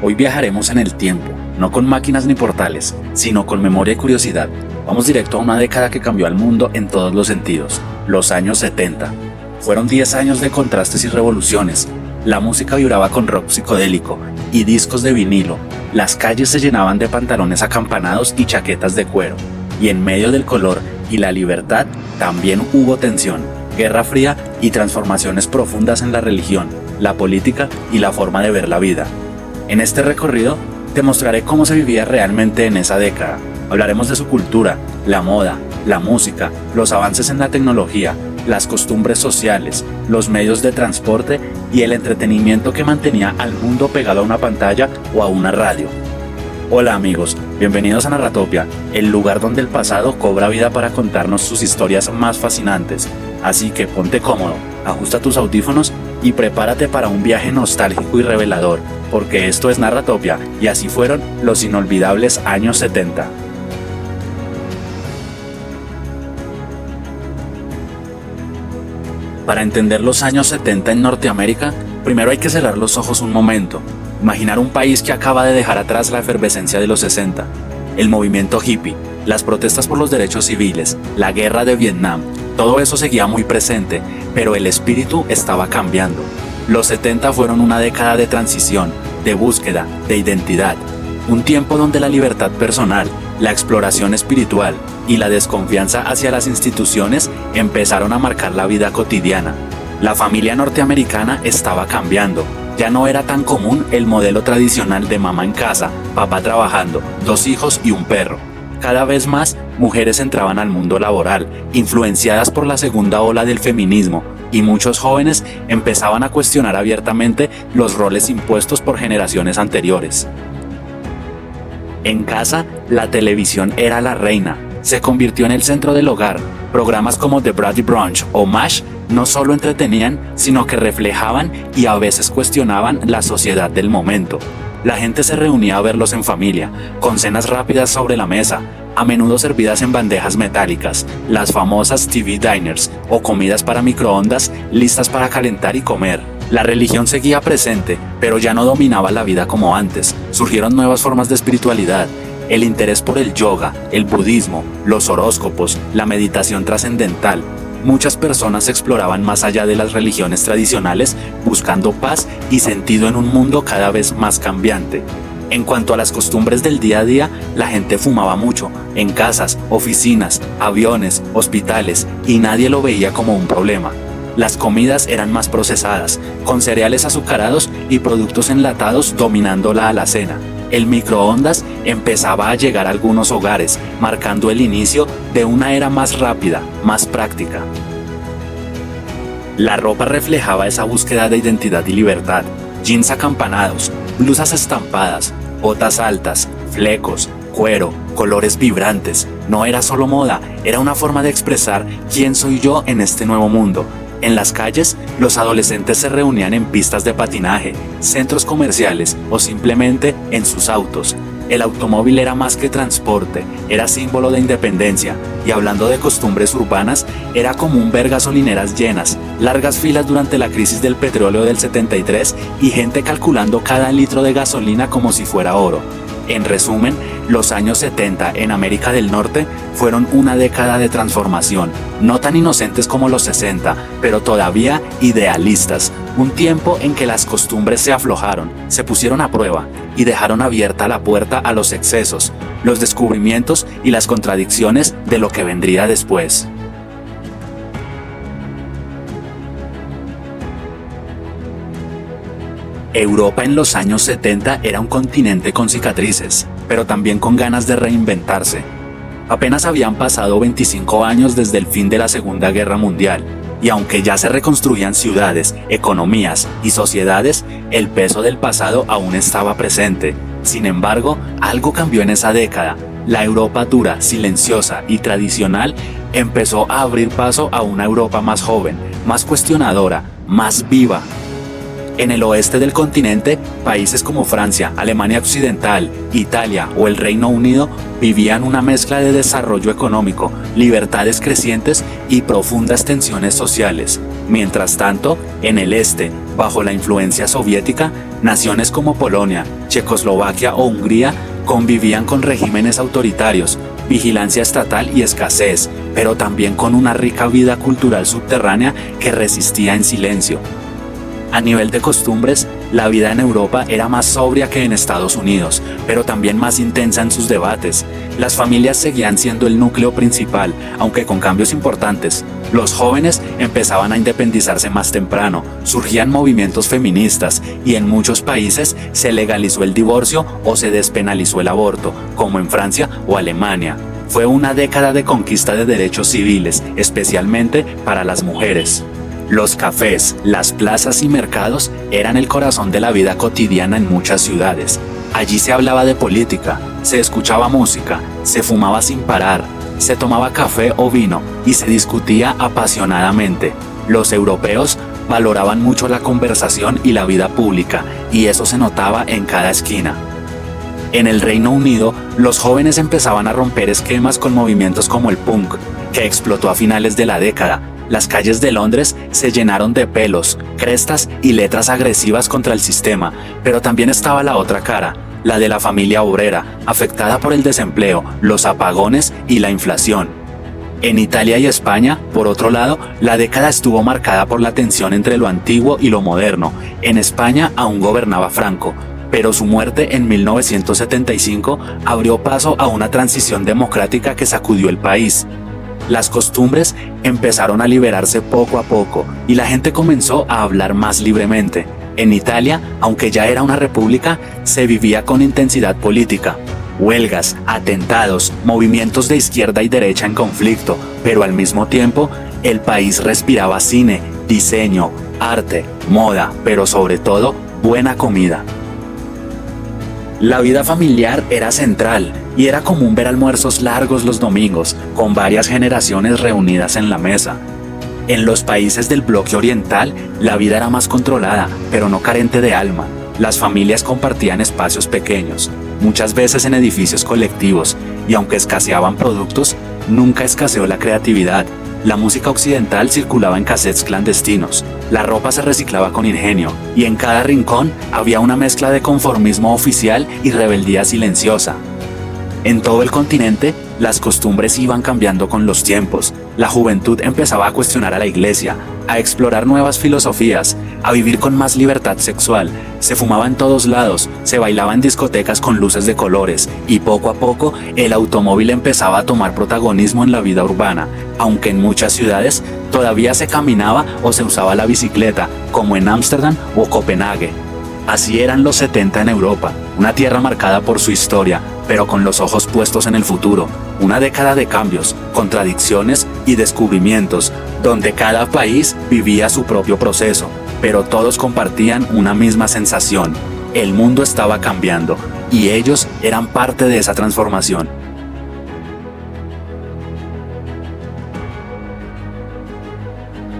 Hoy viajaremos en el tiempo, no con máquinas ni portales, sino con memoria y curiosidad. Vamos directo a una década que cambió al mundo en todos los sentidos, los años 70. Fueron 10 años de contrastes y revoluciones. La música vibraba con rock psicodélico y discos de vinilo. Las calles se llenaban de pantalones acampanados y chaquetas de cuero. Y en medio del color y la libertad también hubo tensión, guerra fría y transformaciones profundas en la religión, la política y la forma de ver la vida. En este recorrido te mostraré cómo se vivía realmente en esa década. Hablaremos de su cultura, la moda, la música, los avances en la tecnología, las costumbres sociales, los medios de transporte y el entretenimiento que mantenía al mundo pegado a una pantalla o a una radio. Hola amigos, bienvenidos a Narratopia, el lugar donde el pasado cobra vida para contarnos sus historias más fascinantes. Así que ponte cómodo, ajusta tus audífonos y prepárate para un viaje nostálgico y revelador, porque esto es Narratopia y así fueron los inolvidables años 70. Para entender los años 70 en Norteamérica, primero hay que cerrar los ojos un momento. Imaginar un país que acaba de dejar atrás la efervescencia de los 60, el movimiento hippie, las protestas por los derechos civiles, la guerra de Vietnam, todo eso seguía muy presente, pero el espíritu estaba cambiando. Los 70 fueron una década de transición, de búsqueda, de identidad, un tiempo donde la libertad personal, la exploración espiritual y la desconfianza hacia las instituciones empezaron a marcar la vida cotidiana. La familia norteamericana estaba cambiando. Ya no era tan común el modelo tradicional de mamá en casa, papá trabajando, 2 hijos y un perro. Cada vez más, mujeres entraban al mundo laboral, influenciadas por la segunda ola del feminismo, y muchos jóvenes empezaban a cuestionar abiertamente los roles impuestos por generaciones anteriores. En casa, la televisión era la reina, se convirtió en el centro del hogar. Programas como The Brady Bunch o MASH no solo entretenían, sino que reflejaban y a veces cuestionaban la sociedad del momento. La gente se reunía a verlos en familia, con cenas rápidas sobre la mesa, a menudo servidas en bandejas metálicas, las famosas TV diners o comidas para microondas listas para calentar y comer. La religión seguía presente, pero ya no dominaba la vida como antes. Surgieron nuevas formas de espiritualidad. El interés por el yoga, el budismo, los horóscopos, la meditación trascendental. Muchas personas exploraban más allá de las religiones tradicionales, buscando paz y sentido en un mundo cada vez más cambiante. En cuanto a las costumbres del día a día, la gente fumaba mucho, en casas, oficinas, aviones, hospitales, y nadie lo veía como un problema. Las comidas eran más procesadas, con cereales azucarados y productos enlatados dominando la alacena. El microondas empezaba a llegar a algunos hogares, marcando el inicio de una era más rápida, más práctica. La ropa reflejaba esa búsqueda de identidad y libertad. Jeans acampanados, blusas estampadas, botas altas, flecos, cuero, colores vibrantes. No era solo moda, era una forma de expresar quién soy yo en este nuevo mundo. En las calles, los adolescentes se reunían en pistas de patinaje, centros comerciales o simplemente en sus autos. El automóvil era más que transporte, era símbolo de independencia. Y hablando de costumbres urbanas, era común ver gasolineras llenas, largas filas durante la crisis del petróleo del 73 y gente calculando cada litro de gasolina como si fuera oro. En resumen, los años 70 en América del Norte fueron una década de transformación, no tan inocentes como los 60, pero todavía idealistas. Un tiempo en que las costumbres se aflojaron, se pusieron a prueba y dejaron abierta la puerta a los excesos, los descubrimientos y las contradicciones de lo que vendría después. Europa en los años 70 era un continente con cicatrices, pero también con ganas de reinventarse. Apenas habían pasado 25 años desde el fin de la Segunda Guerra Mundial, y aunque ya se reconstruían ciudades, economías y sociedades, el peso del pasado aún estaba presente. Sin embargo, algo cambió en esa década. La Europa dura, silenciosa y tradicional empezó a abrir paso a una Europa más joven, más cuestionadora, más viva. En el oeste del continente, países como Francia, Alemania Occidental, Italia o el Reino Unido vivían una mezcla de desarrollo económico, libertades crecientes y profundas tensiones sociales. Mientras tanto, en el este, bajo la influencia soviética, Naciones como Polonia, Checoslovaquia o Hungría convivían con regímenes autoritarios, vigilancia estatal y escasez, pero también con una rica vida cultural subterránea que resistía en silencio. A nivel de costumbres, la vida en Europa era más sobria que en Estados Unidos, pero también más intensa en sus debates. Las familias seguían siendo el núcleo principal, aunque con cambios importantes. Los jóvenes empezaban a independizarse más temprano, surgían movimientos feministas y en muchos países se legalizó el divorcio o se despenalizó el aborto, como en Francia o Alemania. Fue una década de conquista de derechos civiles, especialmente para las mujeres. Los cafés, las plazas y mercados eran el corazón de la vida cotidiana en muchas ciudades. Allí se hablaba de política, se escuchaba música, se fumaba sin parar, se tomaba café o vino y se discutía apasionadamente. Los europeos valoraban mucho la conversación y la vida pública, y eso se notaba en cada esquina. En el Reino Unido, los jóvenes empezaban a romper esquemas con movimientos como el punk, que explotó a finales de la década. Las calles de Londres se llenaron de pelos, crestas y letras agresivas contra el sistema, pero también estaba la otra cara, la de la familia obrera, afectada por el desempleo, los apagones y la inflación. En Italia y España, por otro lado, la década estuvo marcada por la tensión entre lo antiguo y lo moderno. En España aún gobernaba Franco, pero su muerte en 1975 abrió paso a una transición democrática que sacudió el país. Las costumbres empezaron a liberarse poco a poco y la gente comenzó a hablar más libremente. En Italia, aunque ya era una república, se vivía con intensidad política. Huelgas, atentados, movimientos de izquierda y derecha en conflicto, pero al mismo tiempo, el país respiraba cine, diseño, arte, moda, pero sobre todo, buena comida. La vida familiar era central y era común ver almuerzos largos los domingos, con varias generaciones reunidas en la mesa. En los países del bloque oriental, la vida era más controlada, pero no carente de alma. Las familias compartían espacios pequeños, muchas veces en edificios colectivos, y aunque escaseaban productos, nunca escaseó la creatividad. La música occidental circulaba en cassettes clandestinos, la ropa se reciclaba con ingenio, y en cada rincón había una mezcla de conformismo oficial y rebeldía silenciosa. En todo el continente, las costumbres iban cambiando con los tiempos. La juventud empezaba a cuestionar a la iglesia, a explorar nuevas filosofías, a vivir con más libertad sexual. Se fumaba en todos lados, se bailaba en discotecas con luces de colores, y poco a poco el automóvil empezaba a tomar protagonismo en la vida urbana, aunque en muchas ciudades todavía se caminaba o se usaba la bicicleta, como en Ámsterdam o Copenhague. Así eran los 70 en Europa, una tierra marcada por su historia, pero con los ojos puestos en el futuro, una década de cambios, contradicciones y descubrimientos, donde cada país vivía su propio proceso, pero todos compartían una misma sensación: el mundo estaba cambiando, y ellos eran parte de esa transformación.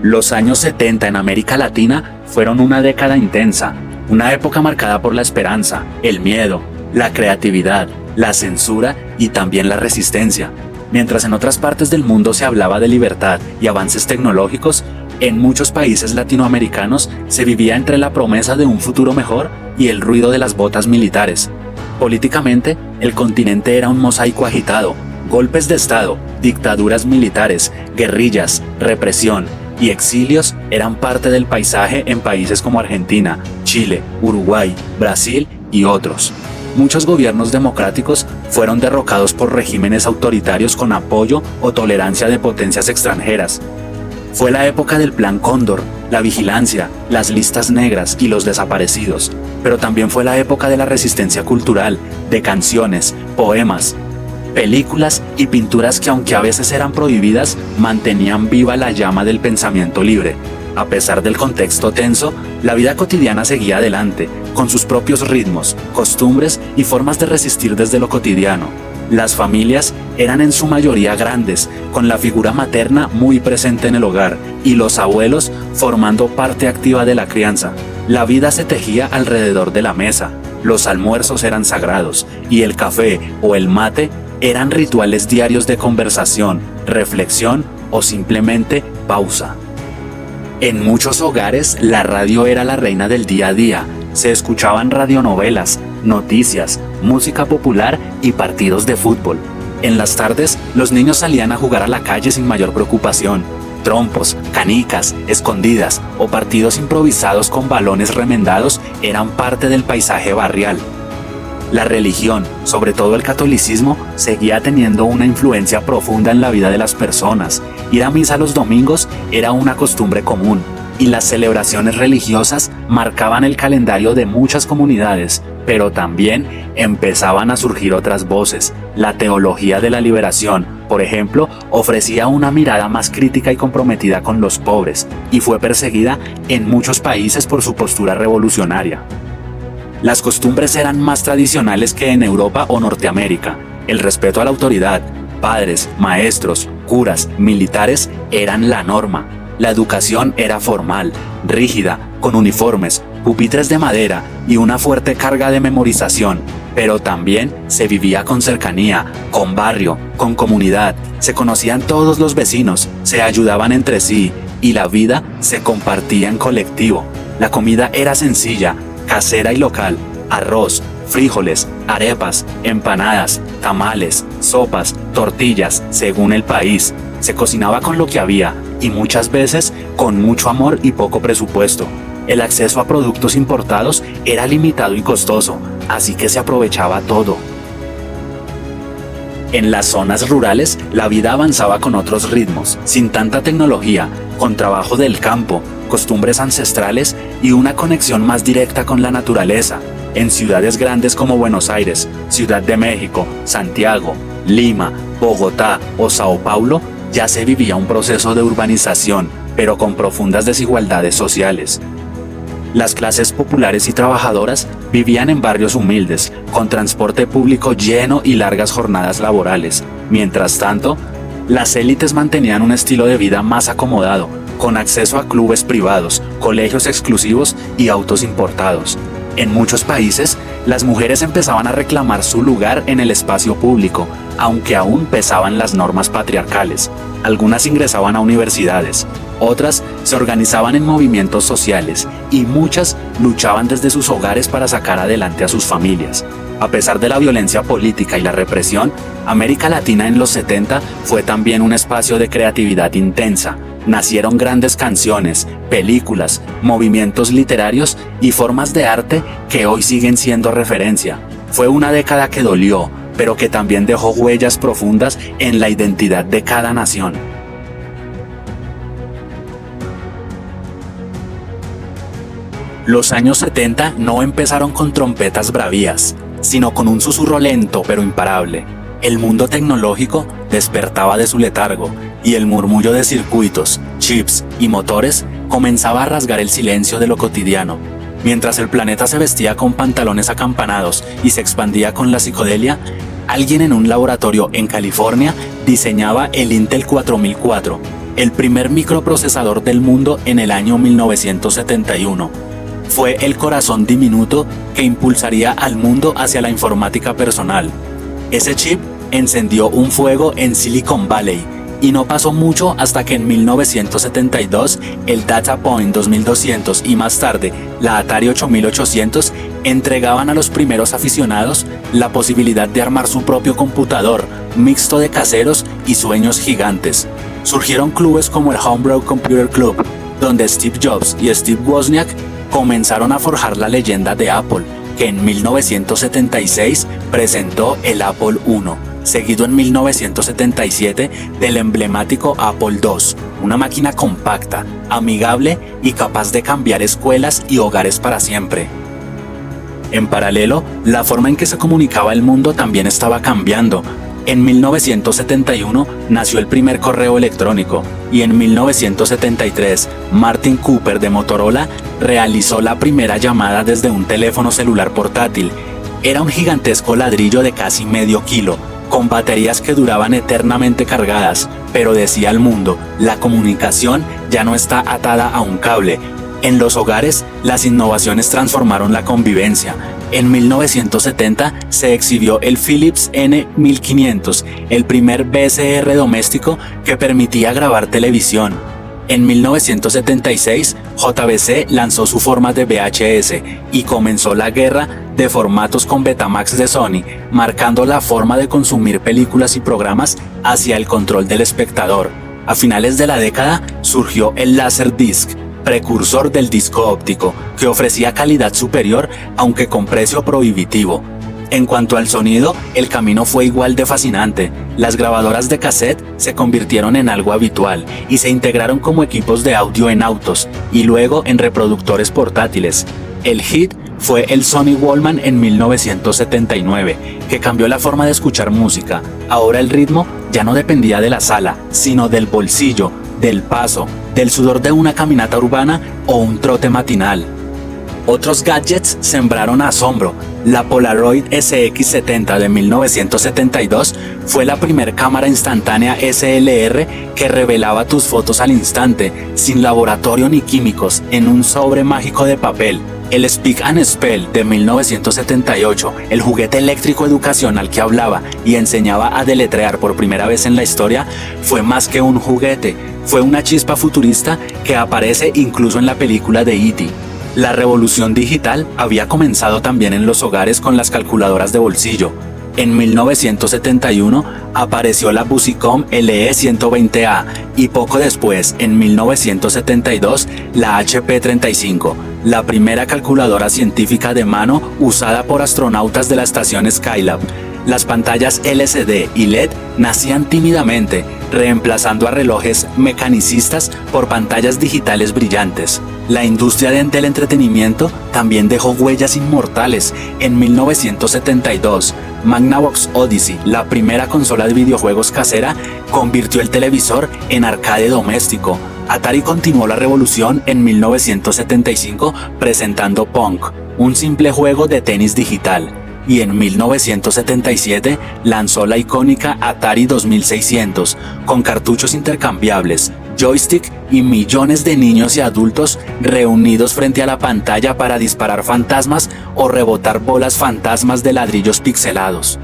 Los años 70 en América Latina fueron una década intensa, una época marcada por la esperanza, el miedo, la creatividad, la censura y también la resistencia. Mientras en otras partes del mundo se hablaba de libertad y avances tecnológicos, en muchos países latinoamericanos se vivía entre la promesa de un futuro mejor y el ruido de las botas militares. Políticamente, el continente era un mosaico agitado: golpes de Estado, dictaduras militares, guerrillas, represión y exilios eran parte del paisaje en países como Argentina, Chile, Uruguay, Brasil y otros. Muchos gobiernos democráticos fueron derrocados por regímenes autoritarios con apoyo o tolerancia de potencias extranjeras. Fue la época del Plan Cóndor, la vigilancia, las listas negras y los desaparecidos, pero también fue la época de la resistencia cultural, de canciones, poemas, películas y pinturas que, aunque a veces eran prohibidas, mantenían viva la llama del pensamiento libre. A pesar del contexto tenso, la vida cotidiana seguía adelante, con sus propios ritmos, costumbres y formas de resistir desde lo cotidiano. Las familias eran en su mayoría grandes, con la figura materna muy presente en el hogar y los abuelos formando parte activa de la crianza. La vida se tejía alrededor de la mesa, los almuerzos eran sagrados y el café o el mate eran rituales diarios de conversación, reflexión o simplemente pausa. En muchos hogares, la radio era la reina del día a día. se escuchaban radionovelas, noticias, música popular y partidos de fútbol. En las tardes, los niños salían a jugar a la calle sin mayor preocupación. Trompos, canicas, escondidas o partidos improvisados con balones remendados eran parte del paisaje barrial. La religión, sobre todo el catolicismo, seguía teniendo una influencia profunda en la vida de las personas. Ir a misa los domingos era una costumbre común, y las celebraciones religiosas marcaban el calendario de muchas comunidades, pero también empezaban a surgir otras voces. La teología de la liberación, por ejemplo, ofrecía una mirada más crítica y comprometida con los pobres, y fue perseguida en muchos países por su postura revolucionaria. Las costumbres eran más tradicionales que en Europa o Norteamérica. El respeto a la autoridad, padres, maestros, curas, militares eran la norma. La educación era formal, rígida, con uniformes, pupitres de madera y una fuerte carga de memorización, pero también se vivía con cercanía, con barrio, con comunidad, se conocían todos los vecinos, se ayudaban entre sí y la vida se compartía en colectivo. La comida era sencilla, casera y local: arroz, frijoles, arepas, empanadas, tamales, sopas, tortillas, según el país. Se cocinaba con lo que había y muchas veces con mucho amor y poco presupuesto. El acceso a productos importados era limitado y costoso, así que se aprovechaba todo. En las zonas rurales, la vida avanzaba con otros ritmos, sin tanta tecnología, con trabajo del campo, costumbres ancestrales y una conexión más directa con la naturaleza. En ciudades grandes como Buenos Aires, Ciudad de México, Santiago, Lima, Bogotá o Sao Paulo, ya se vivía un proceso de urbanización, pero con profundas desigualdades sociales. Las clases populares y trabajadoras vivían en barrios humildes, con transporte público lleno y largas jornadas laborales. Mientras tanto, las élites mantenían un estilo de vida más acomodado, con acceso a clubes privados, colegios exclusivos y autos importados. En muchos países, las mujeres empezaban a reclamar su lugar en el espacio público, aunque aún pesaban las normas patriarcales. Algunas ingresaban a universidades, otras se organizaban en movimientos sociales y muchas luchaban desde sus hogares para sacar adelante a sus familias. A pesar de la violencia política y la represión, América Latina en los 70 fue también un espacio de creatividad intensa. Nacieron grandes canciones, películas, movimientos literarios y formas de arte que hoy siguen siendo referencia. Fue una década que dolió, pero que también dejó huellas profundas en la identidad de cada nación. Los años 70 no empezaron con trompetas bravías, sino con un susurro lento pero imparable. El mundo tecnológico despertaba de su letargo y el murmullo de circuitos, chips y motores comenzaba a rasgar el silencio de lo cotidiano. Mientras el planeta se vestía con pantalones acampanados y se expandía con la psicodelia, alguien en un laboratorio en California diseñaba el Intel 4004, el primer microprocesador del mundo en el año 1971. Fue el corazón diminuto que impulsaría al mundo hacia la informática personal. Ese chip encendió un fuego en Silicon Valley, y no pasó mucho hasta que en 1972 el Data Point 2200 y más tarde la Atari 8800 entregaban a los primeros aficionados la posibilidad de armar su propio computador, mixto de caseros y sueños gigantes. Surgieron clubes como el Homebrew Computer Club, donde Steve Jobs y Steve Wozniak comenzaron a forjar la leyenda de Apple, que en 1976 presentó el Apple I, seguido en 1977 del emblemático Apple II, una máquina compacta, amigable y capaz de cambiar escuelas y hogares para siempre. En paralelo, la forma en que se comunicaba el mundo también estaba cambiando. En 1971 nació el primer correo electrónico y en 1973 Martin Cooper de Motorola realizó la primera llamada desde un teléfono celular portátil. Era un gigantesco ladrillo de casi medio kilo, con baterías que duraban eternamente cargadas, pero decía al mundo: la comunicación ya no está atada a un cable. En los hogares, las innovaciones transformaron la convivencia. En 1970 se exhibió el Philips N1500, el primer VCR doméstico que permitía grabar televisión. En 1976, JVC lanzó su forma de VHS y comenzó la guerra de formatos con Betamax de Sony, marcando la forma de consumir películas y programas hacia el control del espectador. A finales de la década surgió el Laserdisc, precursor del disco óptico, que ofrecía calidad superior aunque con precio prohibitivo. En cuanto al sonido, el camino fue igual de fascinante. Las grabadoras de cassette se convirtieron en algo habitual y se integraron como equipos de audio en autos y luego en reproductores portátiles. El hit fue el Sony Walkman en 1979, que cambió la forma de escuchar música. Ahora el ritmo ya no dependía de la sala, sino del bolsillo, del paso, del sudor de una caminata urbana o un trote matinal. Otros gadgets sembraron asombro. La Polaroid SX70 de 1972 fue la primer cámara instantánea SLR que revelaba tus fotos al instante, sin laboratorio ni químicos, en un sobre mágico de papel. El Speak and Spell de 1978, el juguete eléctrico educacional que hablaba y enseñaba a deletrear por primera vez en la historia, fue más que un juguete, fue una chispa futurista que aparece incluso en la película de E.T. La revolución digital había comenzado también en los hogares con las calculadoras de bolsillo. En 1971 apareció la Busicom LE120A y poco después, en 1972, la HP35, la primera calculadora científica de mano usada por astronautas de la estación Skylab. Las pantallas LCD y LED nacían tímidamente, reemplazando a relojes mecanicistas por pantallas digitales brillantes. La industria del entretenimiento también dejó huellas inmortales. En 1972, Magnavox Odyssey, la primera consola de videojuegos casera, convirtió el televisor en arcade doméstico. Atari continuó la revolución en 1975 presentando Pong, un simple juego de tenis digital. Y en 1977 lanzó la icónica Atari 2600, con cartuchos intercambiables, joystick y millones de niños y adultos reunidos frente a la pantalla para disparar fantasmas o rebotar bolas fantasmas de ladrillos pixelados.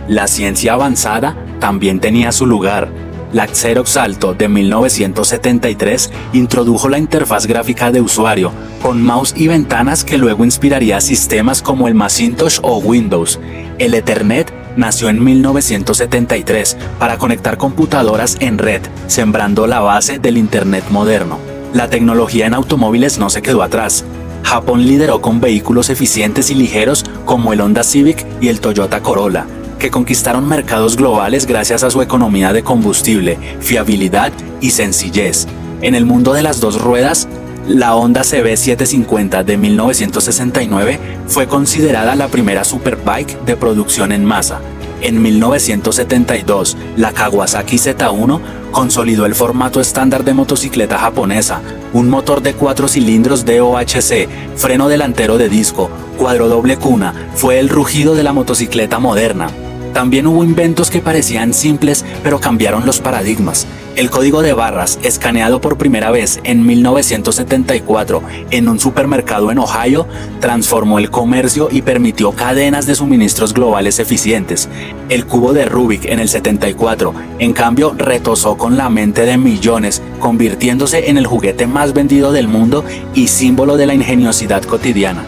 La ciencia avanzada también tenía su lugar. La Xerox Alto de 1973 introdujo la interfaz gráfica de usuario, con mouse y ventanas que luego inspiraría sistemas como el Macintosh o Windows. El Ethernet nació en 1973 para conectar computadoras en red, sembrando la base del Internet moderno. La tecnología en automóviles no se quedó atrás. Japón lideró con vehículos eficientes y ligeros como el Honda Civic y el Toyota Corolla, que conquistaron mercados globales gracias a su economía de combustible, fiabilidad y sencillez. En el mundo de las dos ruedas, la Honda CB750 de 1969 fue considerada la primera superbike de producción en masa. En 1972, la Kawasaki Z1 consolidó el formato estándar de motocicleta japonesa, un motor de 4 cilindros DOHC, freno delantero de disco, cuadro doble cuna, fue el rugido de la motocicleta moderna. También hubo inventos que parecían simples, pero cambiaron los paradigmas. El código de barras, escaneado por primera vez en 1974 en un supermercado en Ohio, transformó el comercio y permitió cadenas de suministros globales eficientes. El cubo de Rubik en el 74, en cambio, retosó con la mente de millones, convirtiéndose en el juguete más vendido del mundo y símbolo de la ingeniosidad cotidiana.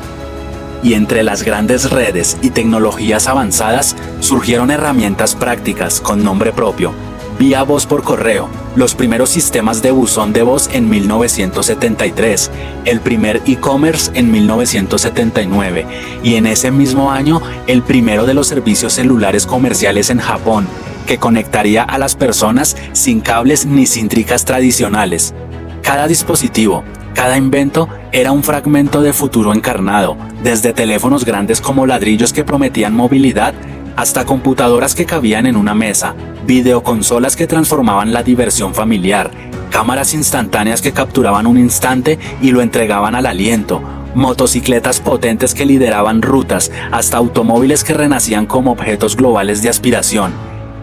Y entre las grandes redes y tecnologías avanzadas surgieron herramientas prácticas con nombre propio. Vía voz por correo, los primeros sistemas de buzón de voz en 1973, el primer e-commerce en 1979 y en ese mismo año el primero de los servicios celulares comerciales en Japón, que conectaría a las personas sin cables ni cítricas tradicionales. Cada dispositivo, cada invento era un fragmento de futuro encarnado, desde teléfonos grandes como ladrillos que prometían movilidad, hasta computadoras que cabían en una mesa, videoconsolas que transformaban la diversión familiar, cámaras instantáneas que capturaban un instante y lo entregaban al aliento, motocicletas potentes que lideraban rutas, hasta automóviles que renacían como objetos globales de aspiración.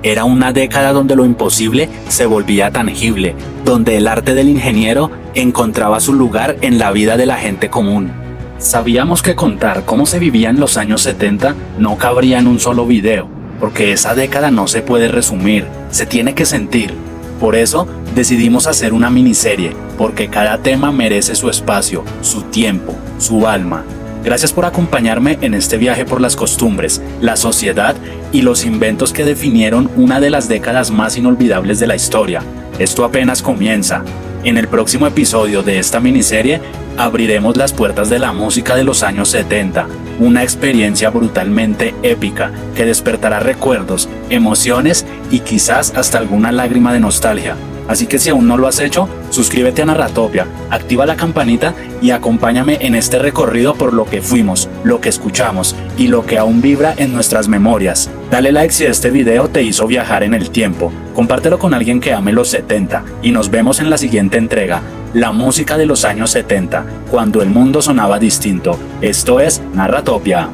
Era una década donde lo imposible se volvía tangible, donde el arte del ingeniero encontraba su lugar en la vida de la gente común. Sabíamos que contar cómo se vivía en los años 70 no cabría en un solo video, porque esa década no se puede resumir, se tiene que sentir. Por eso decidimos hacer una miniserie, porque cada tema merece su espacio, su tiempo, su alma. Gracias por acompañarme en este viaje por las costumbres, la sociedad y los inventos que definieron una de las décadas más inolvidables de la historia. Esto apenas comienza. En el próximo episodio de esta miniserie abriremos las puertas de la música de los años 70, una experiencia brutalmente épica que despertará recuerdos, emociones y quizás hasta alguna lágrima de nostalgia. Así que si aún no lo has hecho, suscríbete a Narratopia, activa la campanita y acompáñame en este recorrido por lo que fuimos, lo que escuchamos y lo que aún vibra en nuestras memorias. Dale like si este video te hizo viajar en el tiempo, compártelo con alguien que ame los 70 y nos vemos en la siguiente entrega, la música de los años 70, cuando el mundo sonaba distinto. Esto es Narratopia.